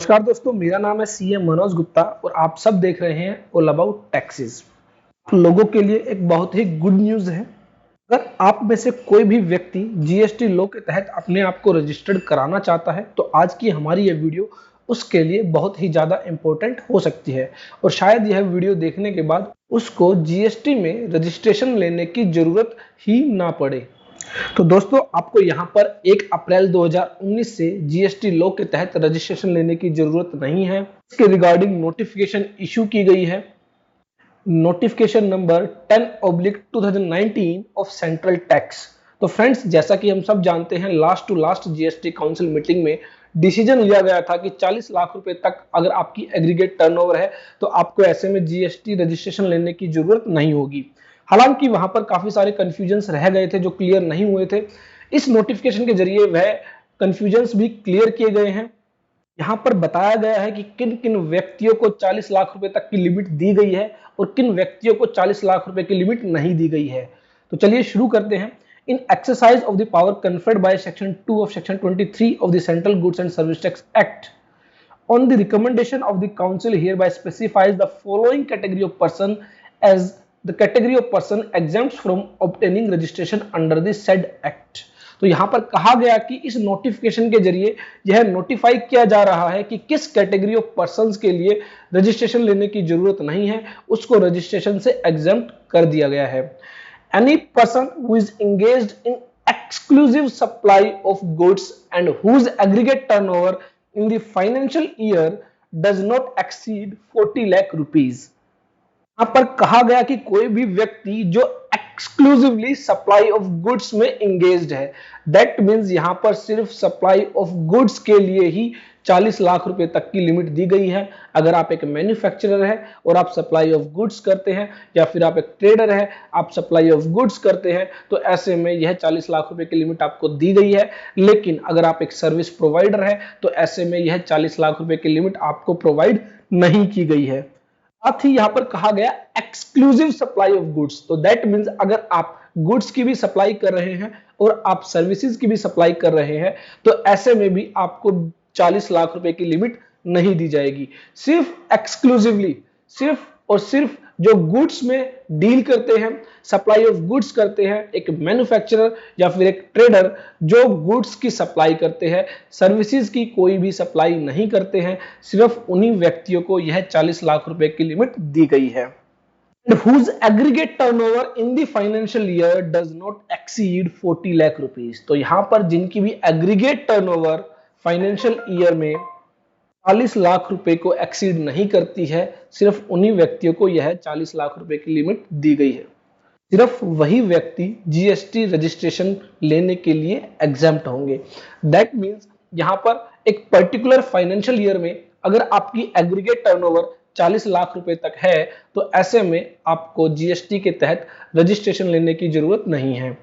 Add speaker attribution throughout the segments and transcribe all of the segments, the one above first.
Speaker 1: नमस्कार दोस्तों, मेरा नाम है सीएम मनोज गुप्ता और आप सब देख रहे हैं ऑल अबाउट टैक्सेस। लोगों के लिए एक बहुत ही गुड न्यूज़ है। अगर आप में से कोई भी व्यक्ति जीएसटी लॉ के तहत अपने आप को रजिस्टर्ड कराना चाहता है तो आज की हमारी यह वीडियो उसके लिए बहुत ही ज़्यादा इम्पोर्टेंट हो सकती है और शायद यह वीडियो देखने के बाद उसको जीएसटी में रजिस्ट्रेशन लेने की ज़रूरत ही ना पड़े। तो दोस्तों, आपको यहाँ पर 1 अप्रैल 2019 से जीएसटी लॉ के तहत रजिस्ट्रेशन लेने की जरूरत नहीं है। इसके रिगार्डिंग नोटिफिकेशन इशू की गई है, notification number 10/2019 of central tax. तो फ्रेंड्स, जैसा कि हम सब जानते हैं, last to last GST council meeting में डिसीजन लिया गया था कि 40 लाख रुपए तक अगर आपकी एग्रीगेट टर्नओवर है तो आपको ऐसे में जीएसटी रजिस्ट्रेशन लेने की जरूरत नहीं होगी। हालांकि वहां पर काफी सारे कंफ्यूजन्स रह गए थे जो क्लियर नहीं हुए थे। इस नोटिफिकेशन के जरिए वह कंफ्यूजन्स भी क्लियर किए गए हैं। यहाँ पर बताया गया है कि किन किन व्यक्तियों को 40 लाख रुपए तक की लिमिट दी गई है और किन व्यक्तियों को 40 लाख रुपए की लिमिट नहीं दी गई है। तो चलिए शुरू करते हैं। In exercise of the power conferred by section 2 of section 23 of the central goods and service tax act on the recommendation of the council hereby specifies the following category of person as the category of person exempt from obtaining registration under the said act। तो यहां पर कहा गया कि इस notification के जरिए यह नोटिफाई किया जा रहा है कि किस कैटेगरी ऑफ पर्संस के लिए रजिस्ट्रेशन लेने की जरूरत नहीं है, उसको रजिस्ट्रेशन से एग्जेम्प्ट कर दिया गया है। Any person who is engaged in exclusive supply of goods and whose aggregate turnover in the financial year does not exceed 40 lakh rupees। यहां पर कहा गया कि कोई भी व्यक्ति जो एक्सक्लूसिवली सप्लाई ऑफ गुड्स में एंगेज्ड है, दैट मींस यहां पर सिर्फ सप्लाई ऑफ गुड्स के लिए ही 40 लाख रुपए तक की लिमिट दी गई है। अगर आप एक मैन्युफैक्चरर है और आप सप्लाई ऑफ गुड्स करते हैं या फिर आप एक ट्रेडर है, आप सप्लाई ऑफ गुड्स करते हैं, तो ऐसे में यह 40 लाख रुपए की लिमिट आपको दी गई है। लेकिन अगर आप एक सर्विस प्रोवाइडर है तो ऐसे में यह 40 लाख रुपए की लिमिट आपको प्रोवाइड नहीं की गई है। साथ ही यहां पर कहा गया एक्सक्लूसिव सप्लाई ऑफ गुड्स, तो दैट मींस अगर आप गुड्स की भी सप्लाई कर रहे हैं और आप सर्विसेज की भी सप्लाई कर रहे हैं तो ऐसे में भी आपको 40 लाख रुपए की लिमिट नहीं दी जाएगी। सिर्फ एक्सक्लूसिवली, सिर्फ और सिर्फ जो गुड्स में डील करते हैं, सप्लाई ऑफ गुड्स करते हैं, एक मैन्युफैक्चरर या फिर एक ट्रेडर जो गुड्स की सप्लाई करते हैं, सर्विसेज की कोई भी सप्लाई नहीं करते हैं, सिर्फ उन्हीं व्यक्तियों को यह 40 लाख रुपए की लिमिट दी गई है। whose aggregate turnover in the financial year does not exceed 40 lakh rupees। तो यहां पर जिनकी भी एग्रीगेट टर्नओवर फाइनेंशियल ईयर में 40 लाख रुपए को एक्सीड नहीं करती है, सिर्फ उन्हीं व्यक्तियों को यह 40 लाख रुपए की लिमिट दी गई है। सिर्फ वही व्यक्ति जीएसटी रजिस्ट्रेशन लेने के लिए एग्जेम्प्ट होंगे। दैट मींस यहां पर एक पर्टिकुलर फाइनेंशियल ईयर में अगर आपकी एग्रीगेट टर्नओवर 40 लाख रुपए तक है तो ऐसे में आपको जीएसटी के तहत रजिस्ट्रेशन लेने की जरूरत नहीं है।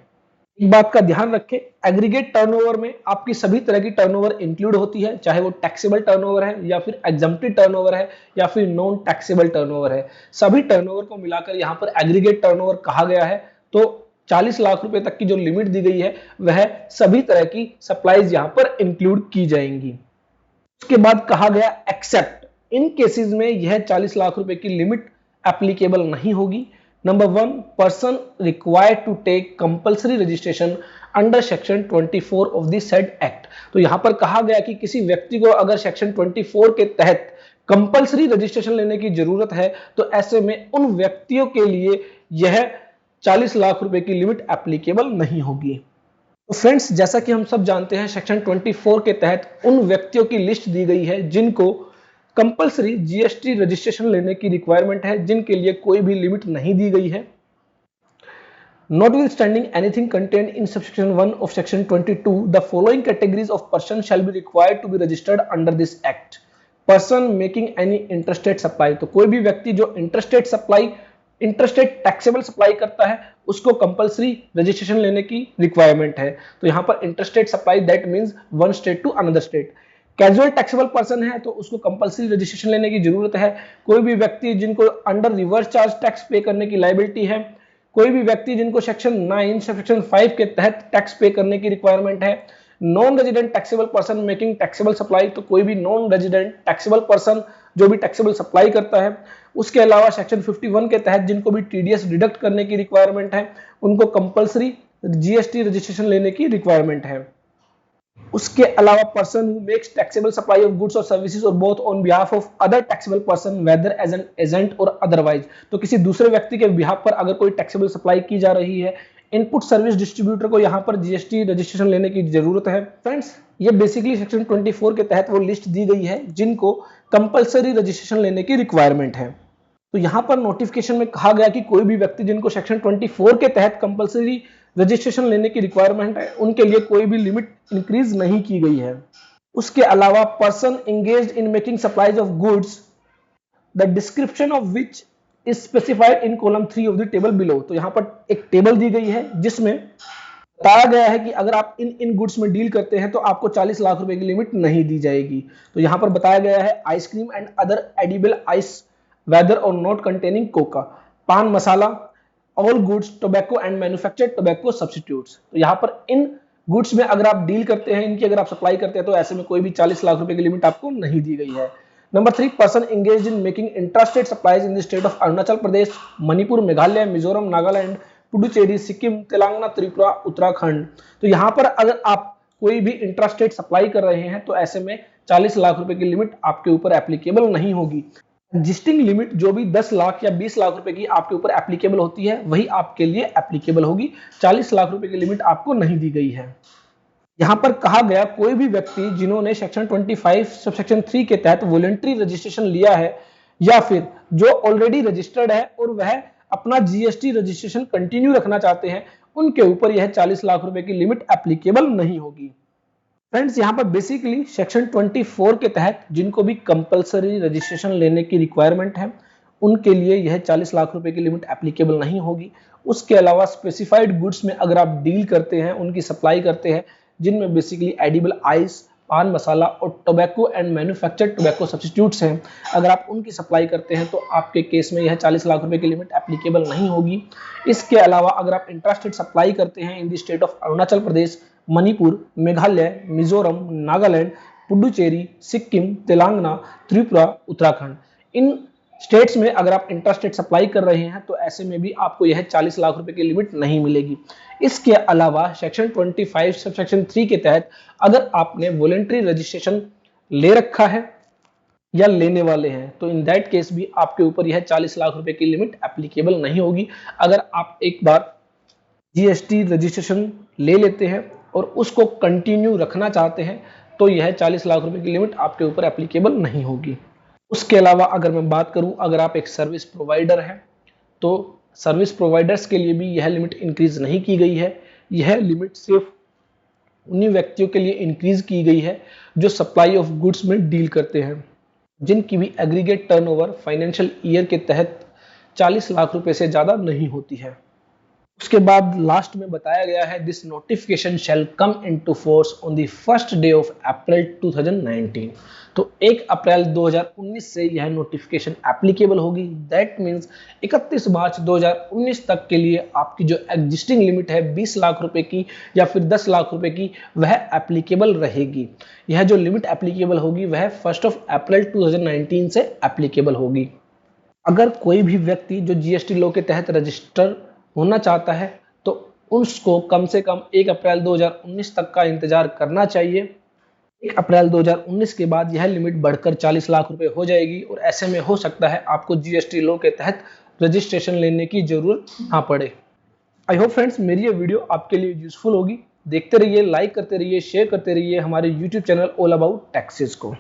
Speaker 1: एक बात का ध्यान रखें, एग्रीगेट टर्नओवर में आपकी सभी तरह की टर्नओवर इंक्लूड होती है, चाहे वो टैक्सेबल टर्नओवर है या फिर एग्जम्प्टेड टर्नओवर है या फिर नॉन टैक्सेबल टर्नओवर है। सभी टर्नओवर को मिलाकर यहाँ पर एग्रीगेट टर्नओवर कहा गया है। तो 40 लाख रुपए तक की जो लिमिट दी गई है वह सभी तरह की सप्लाईज यहाँ पर इंक्लूड की जाएंगी। उसके बाद कहा गया एक्सेप्ट इन केसेस में यह 40 लाख रुपए की लिमिट एप्लीकेबल नहीं होगी। Number 1, person required to take compulsory registration under section 24 of the said act. तो यहां पर कहा गया कि किसी व्यक्ति को अगर सेक्शन 24 के तहत कंपल्सरी रजिस्ट्रेशन लेने की जरूरत है तो ऐसे में उन व्यक्तियों के लिए यह 40 लाख रुपए की लिमिट एप्लीकेबल नहीं होगी। तो फ्रेंड्स, जैसा कि हम सब जानते हैं, सेक्शन 24 के तहत उन व्यक्तियों की लिस्ट दी गई है जिनको कंपल्सरी जीएसटी रजिस्ट्रेशन लेने की रिक्वायरमेंट है, जिनके लिए कोई भी लिमिट नहीं दी गई है। Notwithstanding anything contained in subsection 1 of section 22, the following categories of persons shall be required to be registered under this act। Person making any interstate supply, तो कोई भी व्यक्ति जो interstate supply, interstate taxable supply करता है उसको compulsory registration लेने की रिक्वायरमेंट है। तो यहाँ पर interstate supply that means one state to another state. Casual taxable person है तो उसको कंपल्सरी रजिस्ट्रेशन लेने की जरूरत है। कोई भी व्यक्ति जिनको अंडर रिवर्स चार्ज टैक्स पे करने की लायबिलिटी है, कोई भी व्यक्ति जिनको सेक्शन 9 सेक्शन 5 के तहत टैक्स पे करने की रिक्वायरमेंट है, non resident taxable person making taxable supply, तो कोई भी नॉन रेजिडेंट टैक्सेबल पर्सन जो भी टैक्सेबल सप्लाई करता है। उसके अलावा सेक्शन 51 के तहत जिनको भी टीडीएस डिडक्ट करने की रिक्वायरमेंट है, उनको कंपलसरी जीएसटी रजिस्ट्रेशन लेने की रिक्वायरमेंट है। उसके अलावा person who makes taxable supply of goods or services or both on behalf of other taxable person whether as an agent or otherwise, तो किसी दूसरे व्यक्ति के बिहाफ पर अगर कोई टैक्सेबल सप्लाई की जा रही है, इनपुट सर्विस डिस्ट्रीब्यूटर को यहाँ पर जीएसटी रजिस्ट्रेशन लेने की जरूरत है। फ्रेंड्स, ये बेसिकली सेक्शन 24 के तहत वो लिस्ट दी गई है जिनको कंपलसरी रजिस्ट्रेशन लेने की रिक्वायरमेंट है। तो यहाँ पर नोटिफिकेशन में कहा गया कि कोई भी व्यक्ति जिनको सेक्शन 24 के तहत कंपलसरी रजिस्ट्रेशन लेने की रिक्वायरमेंट है, उनके लिए कोई भी लिमिट इंक्रीज नहीं की गई है। उसके अलावा person engaged in making supplies of goods the description of which is specified in column 3 of the table below, तो यहाँ पर एक टेबल दी गई है जिसमें बताया गया है कि अगर आप इन गुड्स में डील करते हैं तो आपको 40 लाख रुपए की लिमिट नहीं दी जाएगी। तो यहाँ पर बताया गया है ice cream and other edible ice whether और not containing cocoa, pan masala, all goods tobacco and manufactured tobacco substitutes. तो यहाँ पर इन गुड्स में अगर आप डील करते हैं, इनकी अगर आप सप्लाई करते हैं, तो ऐसे में कोई भी 40 लाख रुपए की लिमिट आपको नहीं दी गई है। Number 3, person engaged in making intrastate supplies in the state of Arunachal Pradesh, Manipur, Meghalaya, Mizoram, Nagaland, Puducherry, Sikkim, Telangana, Tripura, Uttarakhand. तो यहाँ पर अगर आप कोई भी इंट्रास्टेट सप्लाई कर रहे हैं तो ऐसे में 40 लाख रुपए की लिमिट आपके ऊपर एप्लीकेबल नहीं होगी। एग्जिस्टिंग लिमिट जो भी 10 लाख या 20 लाख रुपए की आपके ऊपर एप्लीकेबल होती है, वही आपके लिए एप्लीकेबल होगी। 40 लाख रुपए की लिमिट आपको नहीं दी गई है। यहाँ पर कहा गया कोई भी व्यक्ति जिन्होंने सेक्शन 25 सबसेक्शन 3 के तहत वॉलंटरी रजिस्ट्रेशन लिया है या फिर जो ऑलरेडी रजिस्टर्ड है और वह अपना जीएसटी रजिस्ट्रेशन कंटिन्यू रखना चाहते हैं, उनके ऊपर यह 40 लाख रुपए की लिमिट एप्लीकेबल नहीं होगी। फ्रेंड्स, यहाँ पर बेसिकली सेक्शन 24 के तहत जिनको भी कंपलसरी रजिस्ट्रेशन लेने की रिक्वायरमेंट है, उनके लिए यह 40 लाख रुपए की लिमिट एप्लीकेबल नहीं होगी। उसके अलावा स्पेसिफाइड गुड्स में अगर आप डील करते हैं, उनकी सप्लाई करते हैं, जिनमें बेसिकली एडिबल आइस, पान मसाला और tobacco and manufactured tobacco substitutes हैं, अगर आप उनकी सप्लाई करते हैं तो आपके केस में यह 40 लाख रुपए की लिमिट एप्लीकेबल नहीं होगी। इसके अलावा अगर आप इंट्रास्टेट सप्लाई करते हैं इन the state of Arunachal Pradesh, Manipur, Meghalaya, Mizoram, Nagaland, Puducherry, Sikkim, Telangana, Tripura, Uttarakhand, in states में अगर आप इंट्रास्टेट सप्लाई कर रहे हैं तो ऐसे में भी आपको यह 40 लाख रुपए की लिमिट नहीं मिलेगी। इसके अलावा सेक्शन 25 सबसेक्शन 3 के तहत अगर आपने वॉलंटरी रजिस्ट्रेशन ले रखा है या लेने वाले हैं, तो इन दैट केस भी आपके ऊपर यह 40 लाख रुपए की लिमिट एप्लीकेबल नहीं होगी। अगर आप एक बार जीएसटी रजिस्ट्रेशन ले लेते हैं और उसको कंटिन्यू रखना चाहते हैं तो यह 40 लाख रुपए की लिमिट आपके ऊपर एप्लीकेबल नहीं होगी। उसके अलावा अगर मैं बात करूं, अगर आप एक सर्विस प्रोवाइडर हैं तो सर्विस प्रोवाइडर्स के लिए भी यह लिमिट इंक्रीज नहीं की गई है। यह लिमिट सिर्फ उन्हीं व्यक्तियों के लिए इंक्रीज की गई है जो सप्लाई ऑफ गुड्स में डील करते हैं, जिनकी भी एग्रीगेट टर्नओवर फाइनेंशियल ईयर के तहत 40 लाख रुपए से ज्यादा नहीं होती है। उसके बाद लास्ट में बताया गया है this notification shall come into force on the first day of April 2019। तो 1 अप्रैल 2019 से यह नोटिफिकेशन एप्लीकेबल होगी। दैट मीन्स 31 मार्च 2019 तक के लिए आपकी जो एग्जिस्टिंग लिमिट है 20 लाख रुपए की या फिर 10 लाख रुपए की, वह एप्लीकेबल रहेगी। यह जो लिमिट एप्लीकेबल होगी वह 1 अप्रैल 2019 से एप्लीकेबल होगी। अगर कोई भी व्यक्ति जो जीएसटी लॉ के तहत रजिस्टर होना चाहता है तो उसको कम से कम 1 अप्रैल 2019 तक का इंतजार करना चाहिए। 1 अप्रैल 2019 के बाद यह लिमिट बढ़कर 40 लाख रुपए हो जाएगी और ऐसे में हो सकता है आपको जीएसटी लॉ के तहत रजिस्ट्रेशन लेने की जरूरत ना पड़े। आई होप फ्रेंड्स मेरी ये वीडियो आपके लिए यूजफुल होगी। देखते रहिए, लाइक करते रहिए, शेयर करते रहिए हमारे YouTube channel all about taxes को।